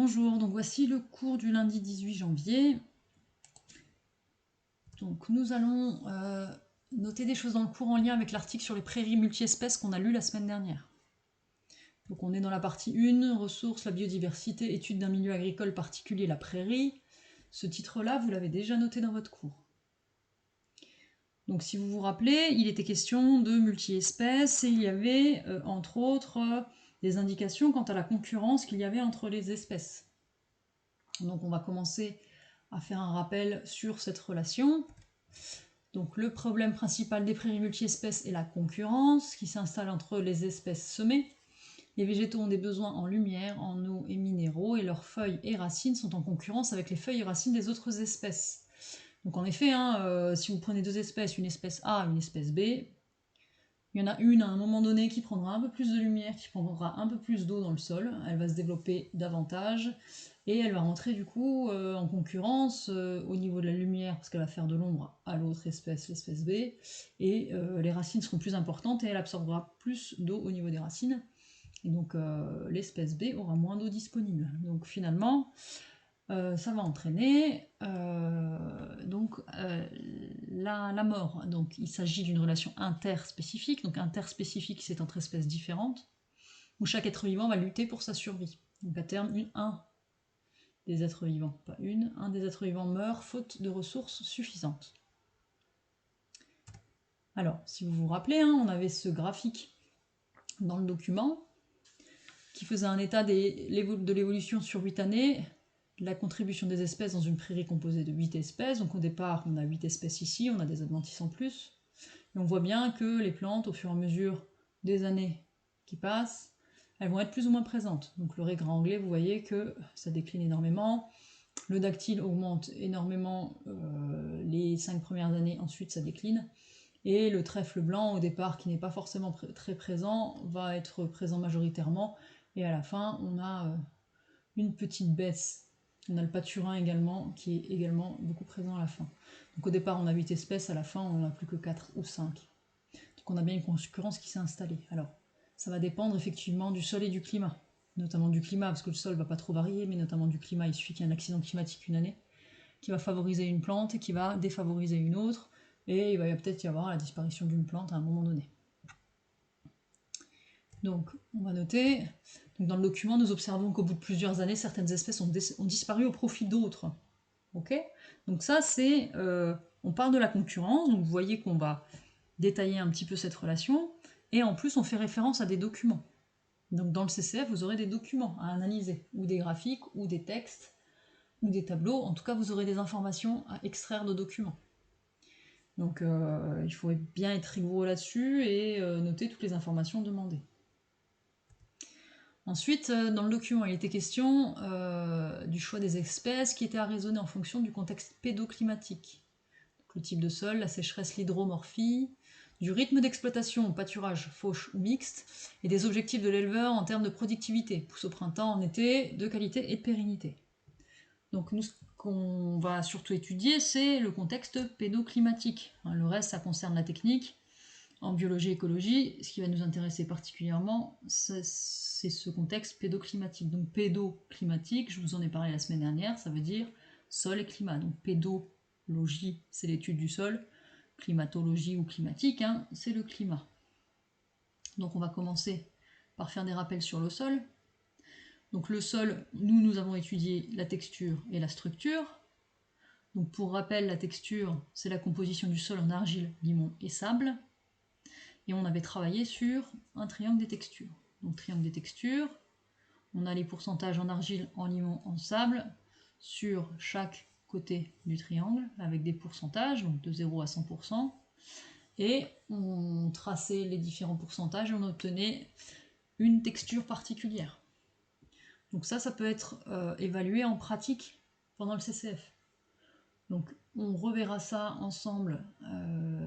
Bonjour, donc voici le cours du lundi 18 janvier. Donc nous allons noter des choses dans le cours en lien avec l'article sur les prairies multi-espèces qu'on a lu la semaine dernière. Donc on est dans la partie 1, ressources, la biodiversité, étude d'un milieu agricole particulier, la prairie. Ce titre-là, vous l'avez déjà noté dans votre cours. Donc si vous vous rappelez, il était question de multi-espèces et il y avait entre autres des indications quant à la concurrence qu'il y avait entre les espèces. Donc on va commencer à faire un rappel sur cette relation. Donc le problème principal des prairies multi-espèces est la concurrence qui s'installe entre les espèces semées. Les végétaux ont des besoins en lumière, en eau et minéraux, et leurs feuilles et racines sont en concurrence avec les feuilles et racines des autres espèces. Donc en effet, si vous prenez deux espèces, une espèce A et une espèce B, il y en a une à un moment donné qui prendra un peu plus de lumière, qui prendra un peu plus d'eau dans le sol, elle va se développer davantage, et elle va rentrer du coup en concurrence au niveau de la lumière, parce qu'elle va faire de l'ombre à l'autre espèce, l'espèce B, et les racines seront plus importantes, et elle absorbera plus d'eau au niveau des racines, et donc l'espèce B aura moins d'eau disponible. Donc finalement, ça va entraîner la mort. Donc il s'agit d'une relation interspécifique. Donc interspécifique, c'est entre espèces différentes, où chaque être vivant va lutter pour sa survie. Donc à terme, un des êtres vivants, pas un des êtres vivants meurt faute de ressources suffisantes. Alors, si vous vous rappelez, on avait ce graphique dans le document qui faisait un état de l'évolution sur 8 années, la contribution des espèces dans une prairie composée de 8 espèces. Donc au départ, on a 8 espèces ici, on a des adventices en plus. Et on voit bien que les plantes, au fur et à mesure des années qui passent, elles vont être plus ou moins présentes. Donc le raigré anglais, vous voyez que ça décline énormément. Le dactyle augmente énormément les 5 premières années, ensuite ça décline. Et le trèfle blanc, au départ, qui n'est pas forcément très présent, va être présent majoritairement. Et à la fin, on a une petite baisse. On a le paturin également, qui est également beaucoup présent à la fin. Donc au départ, on a 8 espèces, à la fin, on n'en a plus que 4 ou 5. Donc on a bien une concurrence qui s'est installée. Alors, ça va dépendre effectivement du sol et du climat. Notamment du climat, parce que le sol ne va pas trop varier, mais notamment du climat. Il suffit qu'il y ait un accident climatique une année, qui va favoriser une plante et qui va défavoriser une autre, et il va peut-être y avoir la disparition d'une plante à un moment donné. Donc, on va noter, donc dans le document, nous observons qu'au bout de plusieurs années, certaines espèces ont disparu au profit d'autres. Ok ? Donc ça, c'est... on parle de la concurrence, donc vous voyez qu'on va détailler un petit peu cette relation, et en plus, on fait référence à des documents. Donc dans le CCF, vous aurez des documents à analyser, ou des graphiques, ou des textes, ou des tableaux. En tout cas, vous aurez des informations à extraire de documents. Donc il faut bien être rigoureux là-dessus et noter toutes les informations demandées. Ensuite, dans le document, il était question du choix des espèces qui étaient à raisonner en fonction du contexte pédoclimatique. Donc, le type de sol, la sécheresse, l'hydromorphie, du rythme d'exploitation, pâturage, fauche ou mixte, et des objectifs de l'éleveur en termes de productivité, pousse au printemps, en été, de qualité et de pérennité. Donc nous, ce qu'on va surtout étudier, c'est le contexte pédoclimatique. Le reste, ça concerne la technique. En biologie-écologie, ce qui va nous intéresser particulièrement, c'est ce contexte pédoclimatique. Donc pédoclimatique, je vous en ai parlé la semaine dernière, ça veut dire sol et climat. Donc pédologie, c'est l'étude du sol. Climatologie ou climatique, c'est le climat. Donc on va commencer par faire des rappels sur le sol. Donc le sol, nous avons étudié la texture et la structure. Donc pour rappel, la texture, c'est la composition du sol en argile, limon et sable. Et on avait travaillé sur un triangle des textures. Donc triangle des textures, on a les pourcentages en argile, en limon, en sable, sur chaque côté du triangle, avec des pourcentages, donc de 0 à 100%. Et on traçait les différents pourcentages et on obtenait une texture particulière. Donc ça peut être évalué en pratique pendant le CCF. Donc on reverra ça ensemble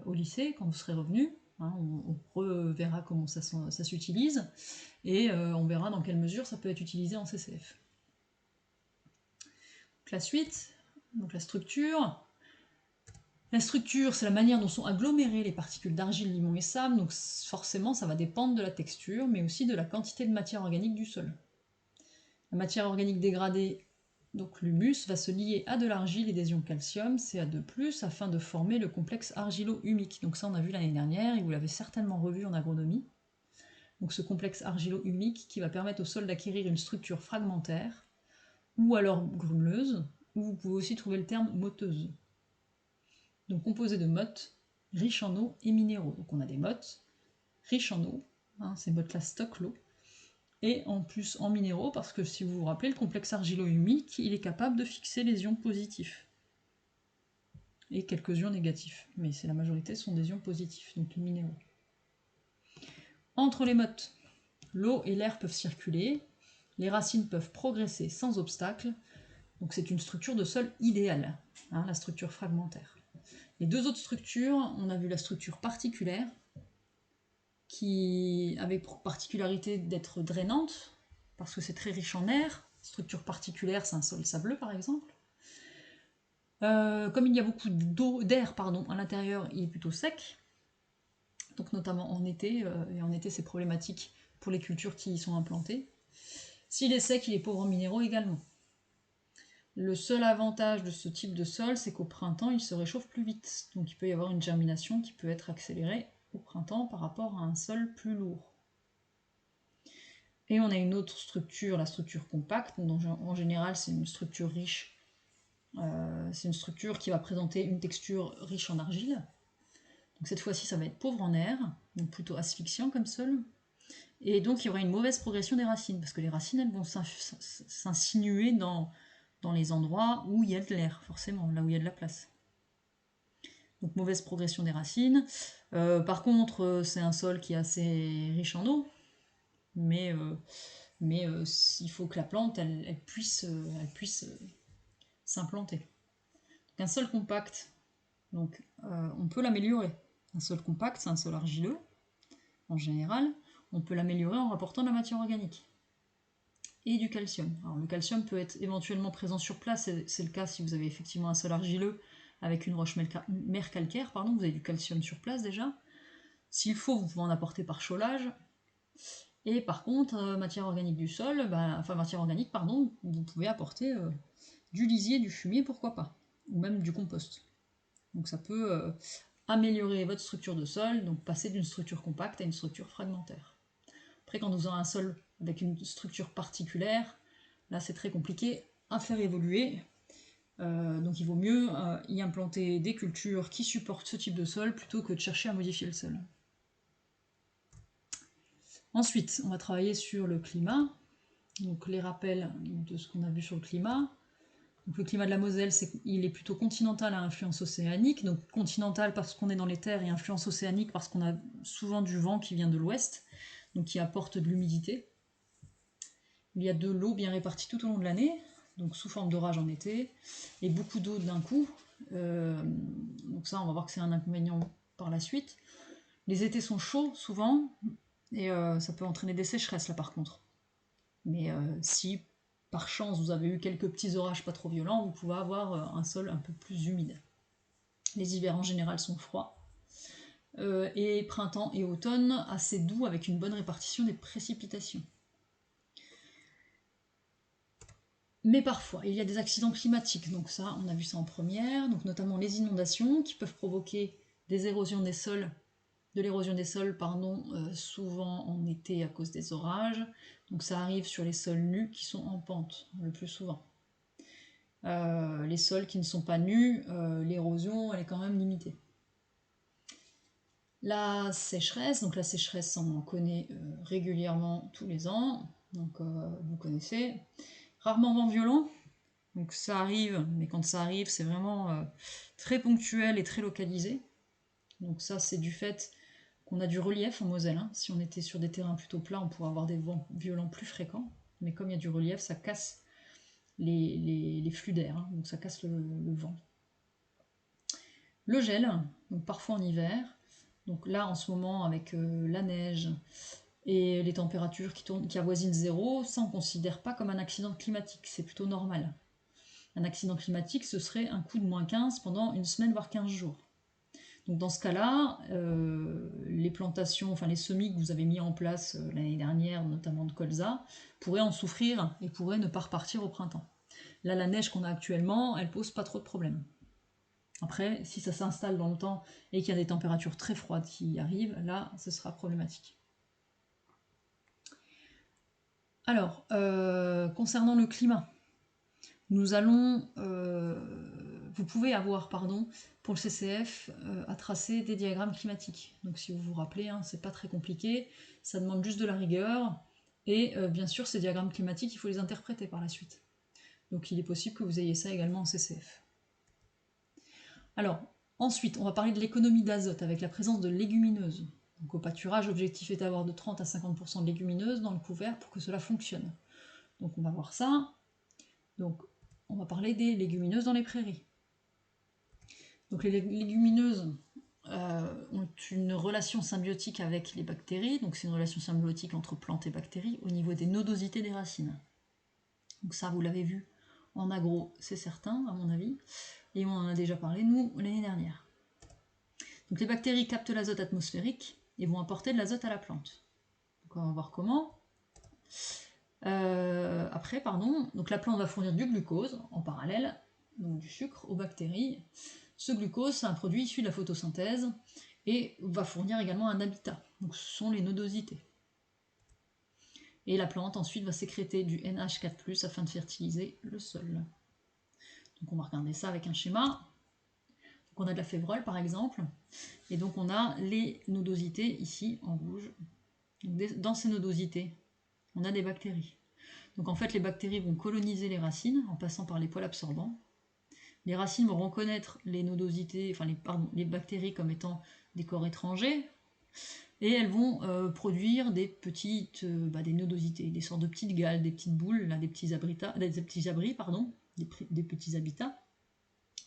au lycée quand vous serez revenus. On reverra comment ça s'utilise et on verra dans quelle mesure ça peut être utilisé en CCF. Donc la suite, donc la structure. La structure, c'est la manière dont sont agglomérées les particules d'argile, limon et sable, donc forcément ça va dépendre de la texture, mais aussi de la quantité de matière organique du sol. La matière organique dégradée, donc l'humus, va se lier à de l'argile et des ions calcium, Ca2+, afin de former le complexe argilo-humique. Donc ça, on a vu l'année dernière, et vous l'avez certainement revu en agronomie. Donc ce complexe argilo-humique qui va permettre au sol d'acquérir une structure fragmentaire, ou alors grumeleuse, ou vous pouvez aussi trouver le terme motteuse. Donc composé de mottes, riches en eau et minéraux. Donc on a des mottes riches en eau, ces mottes-là stockent l'eau, et en plus en minéraux, parce que si vous vous rappelez, le complexe argilo-humique, il est capable de fixer les ions positifs, et quelques ions négatifs, mais c'est la majorité sont des ions positifs, donc les minéraux. Entre les mottes, l'eau et l'air peuvent circuler, les racines peuvent progresser sans obstacle, donc c'est une structure de sol idéale, la structure fragmentaire. Les deux autres structures, on a vu la structure particulière, qui avait pour particularité d'être drainante, parce que c'est très riche en air. Structure particulière, c'est un sol sableux par exemple. Comme il y a beaucoup d'air à l'intérieur, il est plutôt sec, donc notamment en été, et en été c'est problématique pour les cultures qui y sont implantées. S'il est sec, il est pauvre en minéraux également. Le seul avantage de ce type de sol, c'est qu'au printemps, il se réchauffe plus vite, donc il peut y avoir une germination qui peut être accélérée au printemps par rapport à un sol plus lourd. Et on a une autre structure, la structure compacte, dont en général c'est une structure riche. C'est une structure qui va présenter une texture riche en argile. Donc cette fois-ci ça va être pauvre en air, donc plutôt asphyxiant comme sol. Et donc il y aura une mauvaise progression des racines, parce que les racines elles vont s'insinuer dans les endroits où il y a de l'air, forcément, là où il y a de la place. Donc mauvaise progression des racines. Par contre, c'est un sol qui est assez riche en eau, mais il faut que la plante elle puisse s'implanter. Donc un sol compact, donc, on peut l'améliorer. Un sol compact, c'est un sol argileux, en général. On peut l'améliorer en rapportant de la matière organique et du calcium. Alors le calcium peut être éventuellement présent sur place, c'est le cas si vous avez effectivement un sol argileux avec une roche mer calcaire, vous avez du calcium sur place déjà. S'il faut, vous pouvez en apporter par chaulage. Et par contre, matière organique du sol, vous pouvez apporter du lisier, du fumier, pourquoi pas, ou même du compost. Donc ça peut améliorer votre structure de sol, donc passer d'une structure compacte à une structure fragmentaire. Après, quand vous aurez un sol avec une structure particulière, là c'est très compliqué à faire évoluer. Donc il vaut mieux y implanter des cultures qui supportent ce type de sol plutôt que de chercher à modifier le sol. Ensuite, on va travailler sur le climat. Donc les rappels de ce qu'on a vu sur le climat. Donc, le climat de la Moselle, il est plutôt continental à influence océanique. Donc continental parce qu'on est dans les terres et influence océanique parce qu'on a souvent du vent qui vient de l'ouest, donc qui apporte de l'humidité. Il y a de l'eau bien répartie tout au long de l'année, donc sous forme d'orage en été, et beaucoup d'eau d'un coup. Donc ça, on va voir que c'est un inconvénient par la suite. Les étés sont chauds souvent, et ça peut entraîner des sécheresses là par contre. Mais si par chance vous avez eu quelques petits orages pas trop violents, vous pouvez avoir un sol un peu plus humide. Les hivers en général sont froids. Et printemps et automne assez doux avec une bonne répartition des précipitations. Mais parfois, il y a des accidents climatiques, donc ça, on a vu ça en première, donc notamment les inondations qui peuvent provoquer des érosions des sols, de l'érosion des sols, souvent en été à cause des orages. Donc ça arrive sur les sols nus qui sont en pente, le plus souvent. Les sols qui ne sont pas nus, l'érosion, elle est quand même limitée. La sécheresse, on en connaît régulièrement tous les ans, donc vous connaissez. Rarement vent violent, donc ça arrive, mais quand ça arrive, c'est vraiment très ponctuel et très localisé. Donc ça, c'est du fait qu'on a du relief en Moselle. Si on était sur des terrains plutôt plats, on pourrait avoir des vents violents plus fréquents, mais comme il y a du relief, ça casse les flux d'air, donc ça casse le vent. Le gel, donc parfois en hiver, donc là en ce moment avec la neige et les températures qui avoisinent 0, ça on ne considère pas comme un accident climatique, c'est plutôt normal. Un accident climatique, ce serait un coup de -15 pendant une semaine, voire 15 jours. Donc dans ce cas-là, les plantations, enfin les semis que vous avez mis en place l'année dernière, notamment de colza, pourraient en souffrir et pourraient ne pas repartir au printemps. Là, la neige qu'on a actuellement, elle pose pas trop de problèmes. Après, si ça s'installe dans le temps et qu'il y a des températures très froides qui arrivent, là, ce sera problématique. Alors, concernant le climat, nous allons, vous pouvez avoir, pardon, pour le CCF, à tracer des diagrammes climatiques. Donc si vous vous rappelez, hein, c'est pas très compliqué, ça demande juste de la rigueur, et bien sûr, ces diagrammes climatiques, il faut les interpréter par la suite. Donc il est possible que vous ayez ça également en CCF. Alors, ensuite, on va parler de l'économie d'azote avec la présence de légumineuses. Donc au pâturage, l'objectif est d'avoir de 30 à 50% de légumineuses dans le couvert pour que cela fonctionne. Donc on va voir ça. Donc on va parler des légumineuses dans les prairies. Donc les légumineuses ont une relation symbiotique avec les bactéries. Donc c'est une relation symbiotique entre plantes et bactéries au niveau des nodosités des racines. Donc ça, vous l'avez vu en agro, c'est certain, à mon avis. Et on en a déjà parlé, nous, l'année dernière. Donc les bactéries captent l'azote atmosphérique et vont apporter de l'azote à la plante. Donc on va voir comment. Après, donc la plante va fournir du glucose en parallèle, donc du sucre aux bactéries. Ce glucose, c'est un produit issu de la photosynthèse et va fournir également un habitat. Donc ce sont les nodosités. Et la plante ensuite va sécréter du NH4+, afin de fertiliser le sol. Donc on va regarder ça avec un schéma. Donc on a de la févrole par exemple, et donc on a les nodosités ici en rouge. Donc dans ces nodosités, on a des bactéries. Donc en fait les bactéries vont coloniser les racines en passant par les poils absorbants. Les racines vont reconnaître les nodosités, enfin les bactéries comme étant des corps étrangers, et elles vont produire des petites, des nodosités, des sortes de petites galles, des petites boules, là, des petits abris, des petits habitats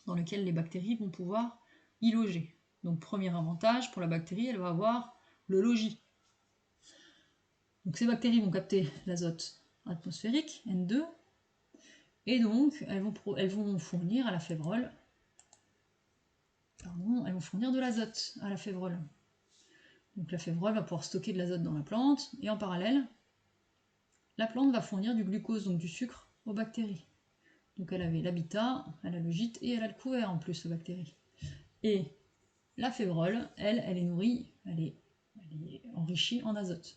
dans lesquels les bactéries vont pouvoir y loger. Donc premier avantage pour la bactérie, elle va avoir le logis. Donc ces bactéries vont capter l'azote atmosphérique, N2, et donc elles vont fournir à la févrole, elles vont fournir de l'azote à la févrole. Donc la févrole va pouvoir stocker de l'azote dans la plante, et en parallèle, la plante va fournir du glucose, donc du sucre, aux bactéries. Donc elle avait l'habitat, elle a le gîte et elle a le couvert en plus aux bactéries. Et la févrole, elle est nourrie, elle est enrichie en azote.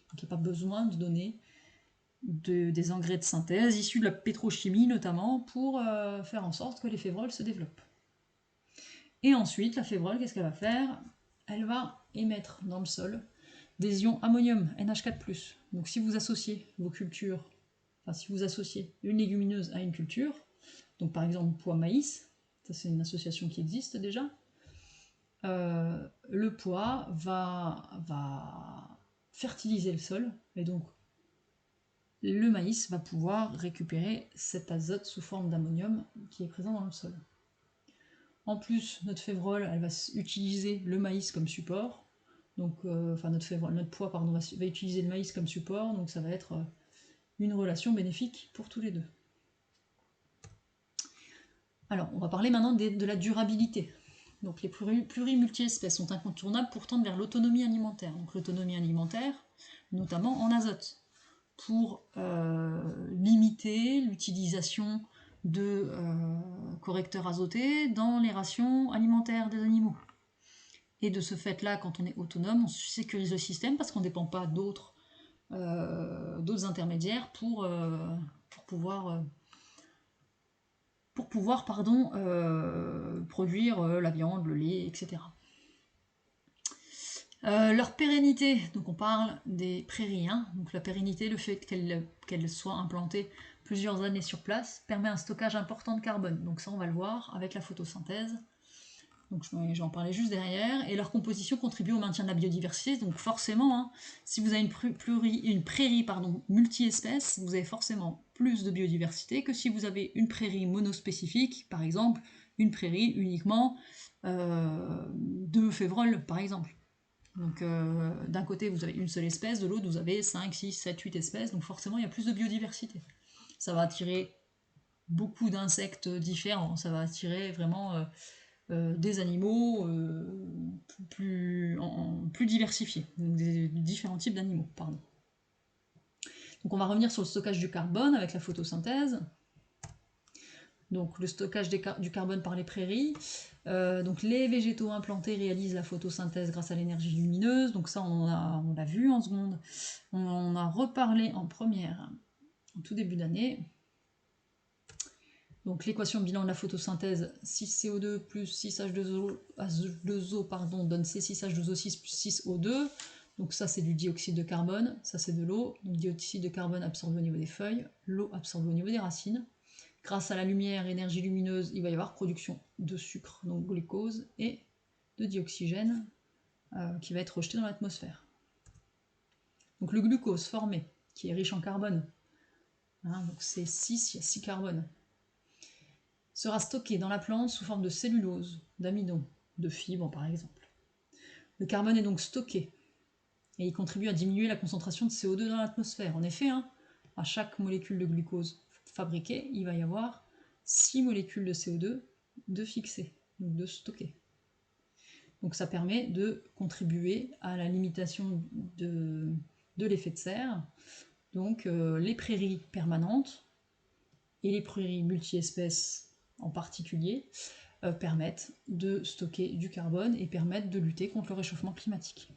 Donc il n'y a pas besoin de donner des engrais de synthèse issus de la pétrochimie notamment pour faire en sorte que les févroles se développent. Et ensuite, la févrole, qu'est-ce qu'elle va faire? Elle va émettre dans le sol des ions ammonium, NH4+. Donc si vous associez vos cultures, si vous associez une légumineuse à une culture, donc par exemple pois maïs, ça c'est une association qui existe déjà, le pois va fertiliser le sol, et donc le maïs va pouvoir récupérer cet azote sous forme d'ammonium qui est présent dans le sol. En plus, notre févrole, elle va utiliser le maïs comme support, donc notre pois va utiliser le maïs comme support, donc ça va être une relation bénéfique pour tous les deux. Alors, on va parler maintenant de la durabilité. Donc les plurimulti-espèces sont incontournables pour tendre vers l'autonomie alimentaire. Donc l'autonomie alimentaire, notamment en azote, pour limiter l'utilisation de correcteurs azotés dans les rations alimentaires des animaux. Et de ce fait-là, quand on est autonome, on sécurise le système parce qu'on ne dépend pas d'autres intermédiaires pour pouvoir produire la viande, le lait, etc. Leur pérennité, donc on parle des prairies, hein, donc la pérennité, le fait qu'elles soient implantées plusieurs années sur place, permet un stockage important de carbone. Donc ça on va le voir avec la photosynthèse. Donc je vais en parler juste derrière. Et leur composition contribue au maintien de la biodiversité. Donc forcément, hein, si vous avez une prairie multi-espèces, vous avez forcément plus de biodiversité que si vous avez une prairie monospécifique, par exemple une prairie uniquement de févroles, par exemple. Donc d'un côté vous avez une seule espèce, de l'autre vous avez 5, 6, 7, 8 espèces, donc forcément il y a plus de biodiversité. Ça va attirer beaucoup d'insectes différents, ça va attirer vraiment des animaux plus diversifiés, donc des différents types d'animaux, pardon. Donc on va revenir sur le stockage du carbone avec la photosynthèse. Donc le stockage du carbone par les prairies. Donc les végétaux implantés réalisent la photosynthèse grâce à l'énergie lumineuse. Donc ça on l'a vu en seconde. On en a reparlé en première, en tout début d'année. Donc l'équation bilan de la photosynthèse, 6CO2 plus 6H2O, pardon, donne C6H2O6 plus 6O2. Donc ça c'est du dioxyde de carbone, ça c'est de l'eau. Donc dioxyde de carbone absorbé au niveau des feuilles, l'eau absorbée au niveau des racines. Grâce à la lumière, énergie lumineuse, il va y avoir production de sucre, donc glucose, et de dioxygène qui va être rejeté dans l'atmosphère. Donc le glucose formé, qui est riche en carbone, hein, donc c'est 6, il y a 6 carbones, sera stocké dans la plante sous forme de cellulose, d'amidon, de fibres par exemple. Le carbone est donc stocké, et il contribue à diminuer la concentration de CO2 dans l'atmosphère. En effet, hein, à chaque molécule de glucose fabriquée, il va y avoir 6 molécules de CO2 de fixées, donc de stockées. Donc ça permet de contribuer à la limitation de l'effet de serre. Donc les prairies permanentes et les prairies multi-espèces en particulier permettent de stocker du carbone et permettent de lutter contre le réchauffement climatique.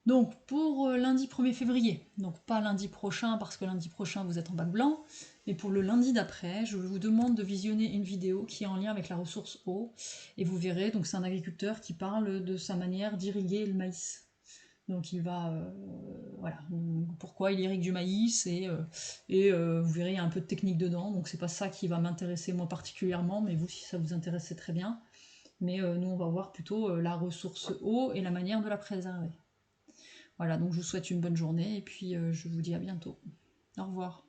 Donc pour lundi 1er février, donc pas lundi prochain parce que lundi prochain vous êtes en bac blanc, mais pour le lundi d'après, je vous demande de visionner une vidéo qui est en lien avec la ressource eau, et vous verrez, donc c'est un agriculteur qui parle de sa manière d'irriguer le maïs. Donc il va, voilà, pourquoi il irrigue du maïs, et vous verrez, il y a un peu de technique dedans, donc c'est pas ça qui va m'intéresser moi particulièrement, mais vous, si ça vous intéresse, c'est très bien. Mais nous, on va voir plutôt la ressource eau et la manière de la préserver. Voilà, donc je vous souhaite une bonne journée et puis je vous dis à bientôt. Au revoir.